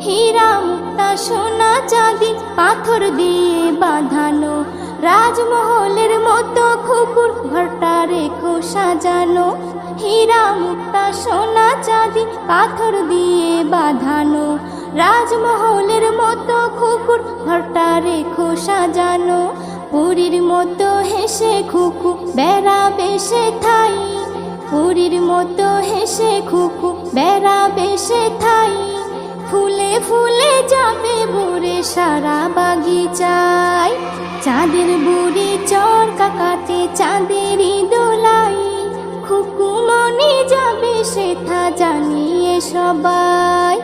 হীরা মুক্তা সোনা চাঁদি পাথর দিয়ে বাঁধানো, রাজমহলের মতো খুকুর ঘরটা রেখো সাজানো। হীরা মুক্তা সোনা চাঁদি পাথর দিয়ে বাঁধানো, রাজমহলের মতো খুকুর ঘরটা রেখো সাজানো। পুরীর মতো হেসে খুকু বেড়াবে সে ঠাই, পুরীর মতো হেসে খুকু বেড়াবে সে ঠাই। ফুলে ফুলে যাবে ভরে সারা বাগিচায়, চাঁদের বুড়ি চরকা কাটে চাঁদেরই দোলাই। খুকু মনে যাবে সেথা জানিয়ে সবাই।